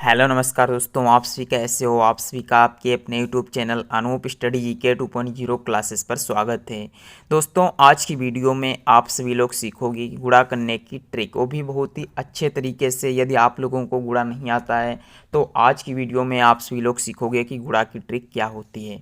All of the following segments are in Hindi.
हेलो नमस्कार दोस्तों, आप सभी कैसे हो। आप सभी का आपके अपने YouTube channel Anup study GK 2.0 classes पर स्वागत है। दोस्तों, आज की वीडियो में आप सभी लोग सीखोगे कि गुणा करने की ट्रिक, वो भी बहुत ही अच्छे तरीके से। यदि आप लोगों को गुणा नहीं आता है तो आज की वीडियो में आप सभी लोग सीखोगे कि गुणा की ट्रिक क्या होती है।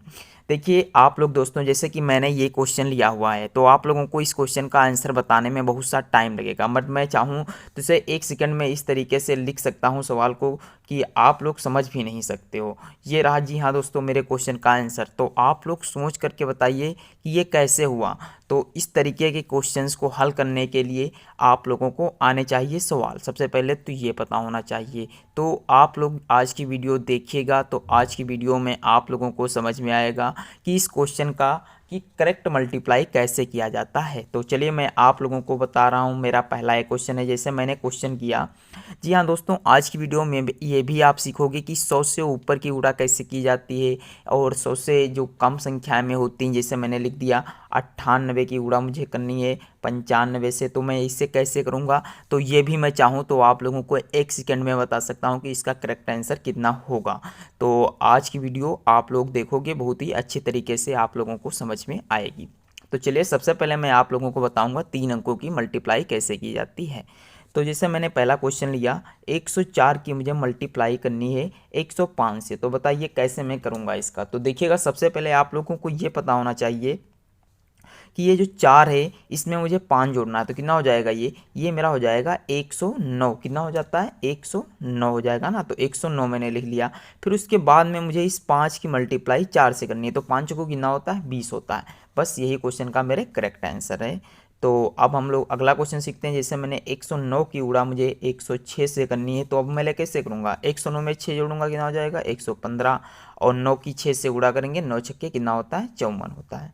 देखिए आप लोग दोस्तों, जैसे कि मैंने ये क्वेश्चन लिया हुआ है तो आप लोगों को इस क्वेश्चन का आंसर बताने में बहुत सा टाइम लगेगा, बट मैं चाहूँ तो इसे 1 सेकंड में इस तरीके से लिख सकता हूँ सवाल को कि आप लोग समझ भी नहीं सकते हो। ये रहा, जी हाँ दोस्तों, मेरे क्वेश्चन का आंसर। तो आप लोग सोच करके बताइए कि ये कैसे हुआ। तो इस तरीके के क्वेश्चंस को हल करने के लिए आप लोगों को आने चाहिए सवाल। सबसे पहले तो ये पता होना चाहिए। तो आप लोग आज की वीडियो देखिएगा तो आज की वीडियो में आप लोगों को समझ में आएगा कि इस क्वेश्चन का कि करेक्ट मल्टीप्लाई कैसे किया जाता है। तो चलिए मैं आप लोगों को बता रहा हूँ। मेरा पहला एक क्वेश्चन है, जैसे मैंने क्वेश्चन किया। जी हाँ दोस्तों, आज की वीडियो में ये भी आप सीखोगे कि 100 से ऊपर की गुणा कैसे की जाती है और 100 से जो कम संख्या में होती हैं, जैसे मैंने लिख दिया 98 की गुणा मुझे करनी है 95 से, तो मैं इससे कैसे करूँगा। तो ये भी मैं चाहूँ तो आप लोगों को 1 सेकंड में बता सकता हूँ कि इसका करेक्ट आंसर कितना होगा। तो आज की वीडियो आप लोग देखोगे, बहुत ही अच्छे तरीके से आप लोगों को समझ में आएगी। तो चलिए सबसे पहले मैं आप लोगों को बताऊंगा 3 अंकों की मल्टीप्लाई कैसे की जाती है। तो जैसे मैंने पहला क्वेश्चन लिया, 104 की मुझे मल्टीप्लाई करनी है 105 से। तो बताइए कैसे मैं करूंगा इसका। तो देखिएगा, सबसे पहले आप लोगों को ये पता होना चाहिए कि ये जो 4 है इसमें मुझे 5 जोड़ना है। तो कितना हो जाएगा, ये मेरा हो जाएगा 109। कितना हो जाता है, 109 हो जाएगा ना। तो 109 मैंने लिख लिया। फिर उसके बाद में मुझे इस 5 की मल्टीप्लाई 4 से करनी है। तो 5 को कितना होता है, 20 होता है। बस यही क्वेश्चन का मेरे करेक्ट आंसर है। तो अब हम लोग अगला क्वेश्चन सीखते हैं। जैसे मैंने 109 की गुणा मुझे 106 से करनी है। तो अब मैं कैसे करूँगा, 109 में 6 जोड़ूंगा, कितना हो जाएगा 115। और 9 की 6 से गुणा करेंगे, 9 छक्के कितना होता है, 54 होता है।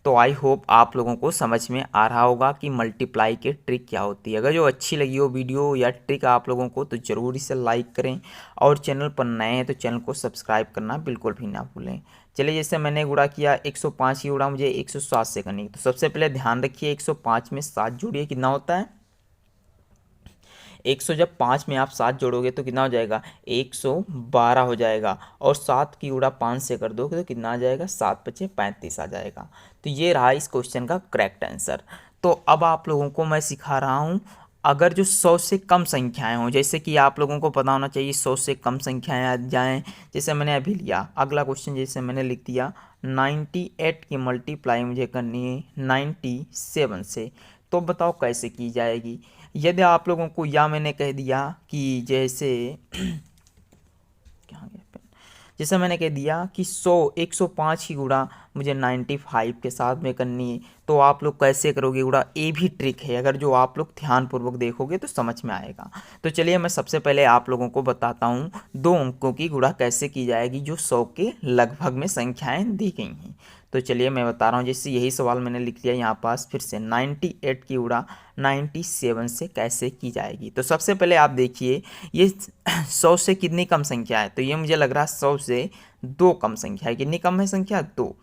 तो आई होप आप लोगों को समझ में आ रहा होगा कि मल्टीप्लाई की ट्रिक क्या होती है। अगर जो अच्छी लगी हो वीडियो या ट्रिक आप लोगों को तो ज़रूर इसे लाइक करें, और चैनल पर नए हैं तो चैनल को सब्सक्राइब करना बिल्कुल भी ना भूलें। चलिए, जैसे मैंने गुणा किया 105 की गुणा मुझे 107 से करनी है। तो सबसे पहले ध्यान रखिए, 105 में 7 जोड़िए, कितना होता है 100। जब 5 में आप 7 जोड़ोगे तो कितना हो जाएगा, 112 हो जाएगा। और 7 की गुणा 5 से कर दोगे तो कितना आ जाएगा, 7 पचे 35 आ जाएगा। तो ये रहा इस क्वेश्चन का करेक्ट आंसर। तो अब आप लोगों को मैं सिखा रहा हूँ, अगर जो 100 से कम संख्याएं हों, जैसे कि आप लोगों को पता होना चाहिए 100 से कम संख्याएं आ जाएं। जैसे मैंने अभी लिया अगला क्वेश्चन, जैसे मैंने लिख दिया 98 की मल्टीप्लाई मुझे करनी है 97 से। तो बताओ कैसे की जाएगी। यदि आप लोगों को, या मैंने कह दिया कि जैसे क्या गया पेन, जैसे मैंने कह दिया कि 105 की गुणा मुझे 95 के साथ में करनी है। तो आप लोग कैसे करोगे गुणा, ये भी ट्रिक है। अगर जो आप लोग ध्यानपूर्वक देखोगे तो समझ में आएगा। तो चलिए मैं सबसे पहले आप लोगों को बताता हूँ 2 अंकों की गुणा कैसे की जाएगी जो 100 के लगभग में संख्याएं दी गई हैं। तो चलिए मैं बता रहा हूँ, जैसे यही सवाल मैंने लिख लिया यहाँ पास। फिर से 98 की गुणा 97 से कैसे की जाएगी। तो सबसे पहले आप देखिए, ये 100 से कितनी कम संख्या है। तो ये मुझे लग रहा है 100 से 2 कम संख्या है। कितनी कम है संख्या, 2।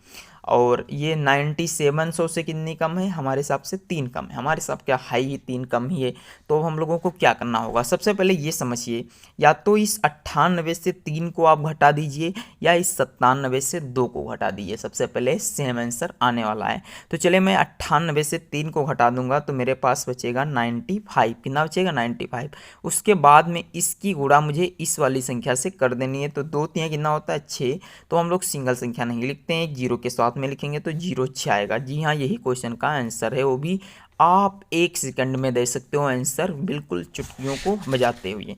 और ये 97 100 से कितनी कम है, हमारे हिसाब से 3 कम है। हमारे हिसाब क्या हाई ही 3 कम ही है। तो हम लोगों को क्या करना होगा, सबसे पहले ये समझिए, या तो इस 98 से 3 को आप घटा दीजिए या इस 97 से 2 को घटा दीजिए। सबसे पहले सेम आंसर आने वाला है। तो चलिए मैं 98 से 3 को घटा दूंगा तो मेरे पास बचेगा 95। कितना बचेगा, 95। उसके बाद में इसकी गुणा मुझे इस वाली संख्या से कर देनी है। तो 2 3 कितना होता है, 6। तो हम लोग सिंगल संख्या नहीं लिखते हैं, जीरो के साथ में लिखेंगे तो 06 आएगा। जी हाँ, यही क्वेश्चन का आंसर है। वो भी आप 1 सेकंड में दे सकते हो आंसर, बिल्कुल चुटकियों को बजाते हुए।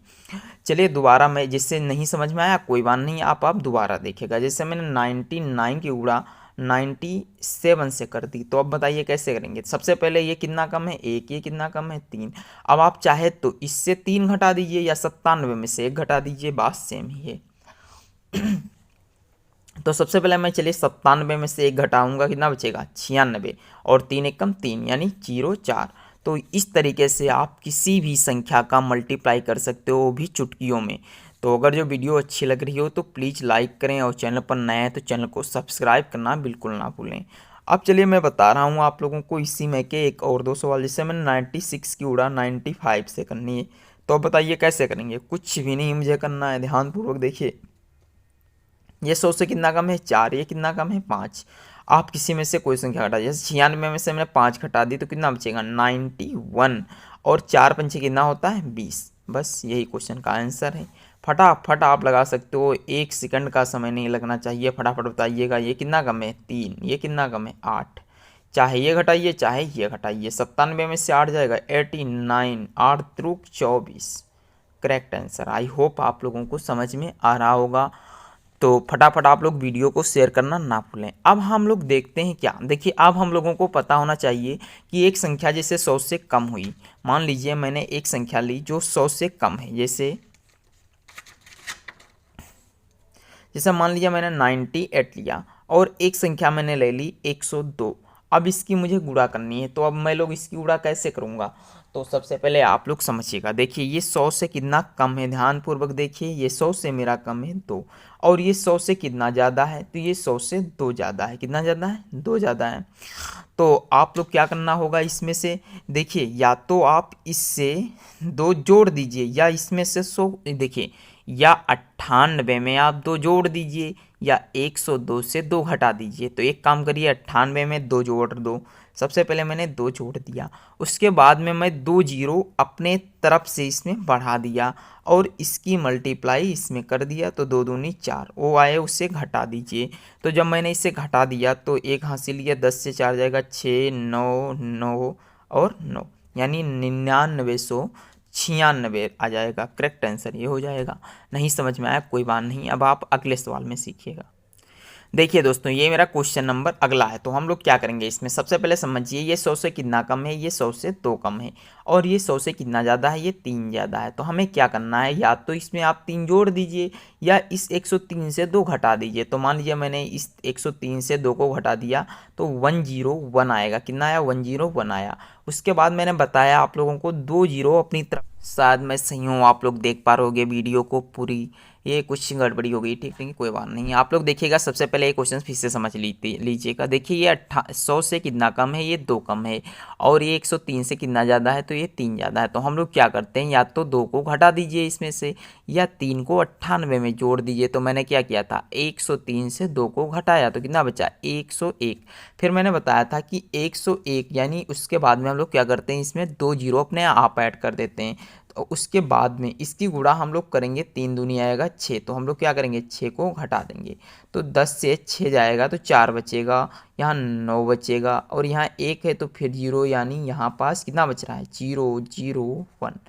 चलिए दोबारा, मैं जिससे नहीं समझ में आया कोई बात नहीं, आप दोबारा देखिएगा। जैसे मैंने 99 की गुणा 97 से कर दी। तो अब बताइए कैसे करेंगे। सबसे पहले ये कितना कम है, 1। ये कितना कम है, 3। अब आप चाहे तो इससे 3 घटा दीजिए या 97 में से 1 घटा दीजिए, बात सेम ही है। तो सबसे पहले मैं, चलिए 97 में से 1 घटाऊंगा, कितना बचेगा 96। और 3 1 कम 3 यानी 04। तो इस तरीके से आप किसी भी संख्या का मल्टीप्लाई कर सकते हो, वो भी चुटकियों में। तो अगर जो वीडियो अच्छी लग रही हो तो प्लीज़ लाइक करें, और चैनल पर नए हैं तो चैनल को सब्सक्राइब करना बिल्कुल ना भूलें। अब चलिए मैं बता रहा हूँ आप लोगों को इसी में के एक और 2 सवाल। जैसे मैंने 96 की गुणा 95 से करनी है। तो अब बताइए कैसे करेंगे, कुछ भी नहीं मुझे करना है, ध्यानपूर्वक देखिए। ये 100 से कितना कम है 4, ये कितना कम है 5। आप किसी में से कोई संख्या घटा, जैसे 96 में से मैंने 5 घटा दी तो कितना बचेगा 91, और 4 पंचे कितना होता है 20। बस यही क्वेश्चन का आंसर है। फटाफट आप लगा सकते हो, 1 सेकंड का समय नहीं लगना चाहिए, फटाफट बताइएगा। ये कितना कम है 3, ये कितना कम है 8। चाहे ये घटाइए चाहे ये घटाइए, 97 में से 8 जाएगा 89, 8 त्रुक 24, करेक्ट आंसर। आई होप आप लोगों को समझ में आ रहा होगा। तो फटाफट आप लोग वीडियो को शेयर करना ना भूलें। अब हम लोग देखते हैं क्या, देखिए अब हम लोगों को पता होना चाहिए कि एक संख्या जैसे 100 से कम हुई, मान लीजिए मैंने एक संख्या ली जो 100 से कम है, जैसे मान लिया मैंने 98 लिया, और एक संख्या मैंने ले ली 102। अब इसकी मुझे गुणा करनी है, तो अब मैं लोग इसकी गुणा कैसे करूँगा। तो सबसे पहले आप लोग समझिएगा, देखिए ये 100 से कितना कम है, ध्यानपूर्वक देखिए, ये 100 से मेरा कम है 2, और ये 100 से कितना ज़्यादा है, तो ये 100 से 2 ज़्यादा है। कितना ज़्यादा है 2 ज़्यादा है। तो आप लोग क्या करना होगा इसमें से, देखिए या तो आप इससे 2 जोड़ दीजिए, या इसमें से 100, देखिए या 98 में आप 2 जोड़ दीजिए, या 102 से 2 घटा दीजिए। तो एक काम करिए, 98 में 2 जोड़ दो। सबसे पहले मैंने 2 जोड़ दिया, उसके बाद में मैं 2 जीरो अपने तरफ से इसमें बढ़ा दिया, और इसकी मल्टीप्लाई इसमें कर दिया, तो 2 दूनी 4, वो आए उसे घटा दीजिए। तो जब मैंने इसे घटा दिया तो एक हासिल लिया, 10 से 4 जाएगा 6, 9, 9 और 9, यानी 9996 आ जाएगा। करेक्ट आंसर ये हो जाएगा। नहीं समझ में आया कोई बात नहीं, अब आप अगले सवाल में सीखिएगा। देखिए दोस्तों, ये मेरा क्वेश्चन नंबर अगला है। तो हम लोग क्या करेंगे इसमें, सबसे पहले समझिए, ये 100 से कितना कम है, ये 100 से 2 कम है, और ये 100 से कितना ज़्यादा है, ये 3 ज़्यादा है। तो हमें क्या करना है, या तो इसमें आप 3 जोड़ दीजिए, या इस 103 से 2 घटा दीजिए। तो मान लीजिए मैंने इस 103 से 2 को घटा दिया, तो 101 आएगा। कितना आया 101 आया। उसके बाद मैंने बताया आप लोगों को 2 जीरो अपनी तरफ, शायद मैं सही हूँ, आप लोग देख पा रहोगे वीडियो को पूरी, ये कुछ गड़बड़ी हो गई, ठीक है कोई बात नहीं। आप लोग देखिएगा, सबसे पहले ये क्वेश्चन फिर से समझ लीजिएगा। देखिए ये 100 से कितना कम है, ये 2 कम है, और ये 103 से कितना ज़्यादा है, तो ये 3 ज़्यादा है। तो हम लोग क्या करते हैं, या तो 2 को घटा दीजिए इसमें से, या 3 को 98 में जोड़ दीजिए। तो मैंने क्या किया था, 103 से 2 को घटाया तो कितना बचा 101। फिर मैंने बताया था कि 101, यानी उसके बाद में हम लोग क्या करते हैं, इसमें 2 जीरो अपने आप ऐड कर देते हैं। तो उसके बाद में इसकी गुणा हम लोग करेंगे, 3 दूनी आएगा 6, तो हम लोग क्या करेंगे 6 को घटा देंगे। तो 10 से 6 जाएगा तो 4 बचेगा, यहाँ 9 बचेगा, और यहाँ 1 है तो फिर 0, यानी यहाँ पास कितना बच रहा है 001।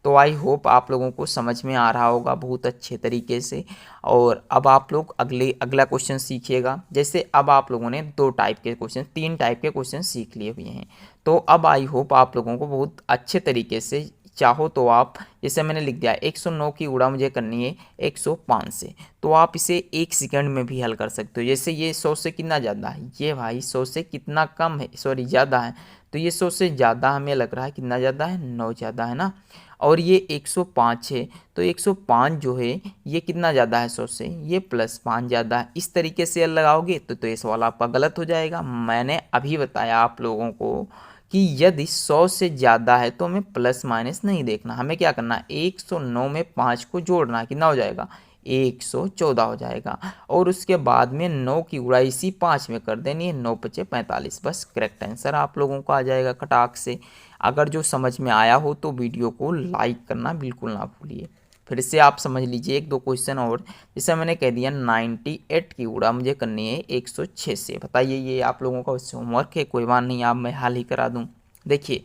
तो आई होप आप लोगों को समझ में आ रहा होगा बहुत अच्छे तरीके से। और अब आप लोग अगला क्वेश्चन सीखिएगा। जैसे अब आप लोगों ने 2 टाइप के क्वेश्चन, 3 टाइप के क्वेश्चन सीख लिए हुए हैं, तो अब आई होप आप लोगों को बहुत अच्छे तरीके से, चाहो तो आप, जैसे मैंने लिख दिया 109 की गुणा मुझे करनी है 105 से, तो आप इसे 1 सेकंड में भी हल कर सकते हो। जैसे ये 100 से कितना ज़्यादा है, ये भाई 100 से कितना कम है, सॉरी ज़्यादा है, तो ये 100 से ज़्यादा हमें लग रहा है कितना ज़्यादा है 9 ज़्यादा है ना। और ये 105 है, तो 105 जो है ये कितना ज़्यादा है 100 से, ये +5 ज़्यादा है। इस तरीके से लगाओगे तो ये सवाल आपका गलत हो जाएगा। मैंने अभी बताया आप लोगों को कि यदि 100 से ज़्यादा है तो हमें प्लस माइनस नहीं देखना, हमें क्या करना है 109 में 5 को जोड़ना, कितना हो जाएगा 114 हो जाएगा। और उसके बाद में 9 की गुणा इसी 5 में कर देनी है, 9 पचे 45, बस करेक्ट आंसर आप लोगों को आ जाएगा खटाक से। अगर जो समझ में आया हो तो वीडियो को लाइक करना बिल्कुल ना भूलिए। फिर से आप समझ लीजिए 1-2 क्वेश्चन और, जैसे मैंने कह दिया 98 की गुणा मुझे करनी है 106 से। बताइए ये आप लोगों का होमवर्क है, कोई बात नहीं, आप मैं हाल ही करा दूं। देखिए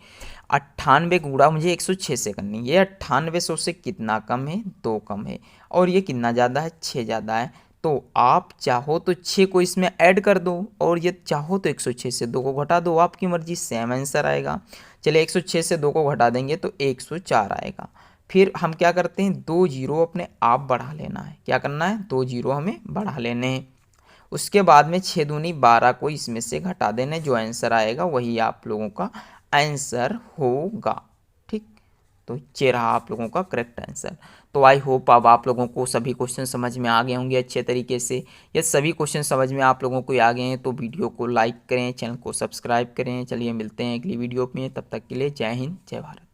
98 की गुणा मुझे 106 से करनी है, ये 98 100 से कितना कम है 2 कम है, और ये कितना ज़्यादा है 6 ज़्यादा है। तो आप चाहो तो 6 को इसमें ऐड कर दो, और ये चाहो तो 106 से 2 को घटा दो, आपकी मर्जी, सेम आंसर आएगा। चलिए 106 से 2 को घटा देंगे तो 104 आएगा। फिर हम क्या करते हैं, 2 जीरो अपने आप बढ़ा लेना है, क्या करना है 2 जीरो हमें बढ़ा लेने हैं। उसके बाद में 6 दूनी 12 को इसमें से घटा देने, जो आंसर आएगा वही आप लोगों का आंसर होगा। ठीक, तो ये रहा आप लोगों का करेक्ट आंसर। तो आई होप अब आप लोगों को सभी क्वेश्चन समझ में आ गए होंगे अच्छे तरीके से। ये सभी क्वेश्चन समझ में आप लोगों को आ गए हैं तो वीडियो को लाइक करें, चैनल को सब्सक्राइब करें। चलिए मिलते हैं अगली वीडियो में, तब तक के लिए जय हिंद जय भारत।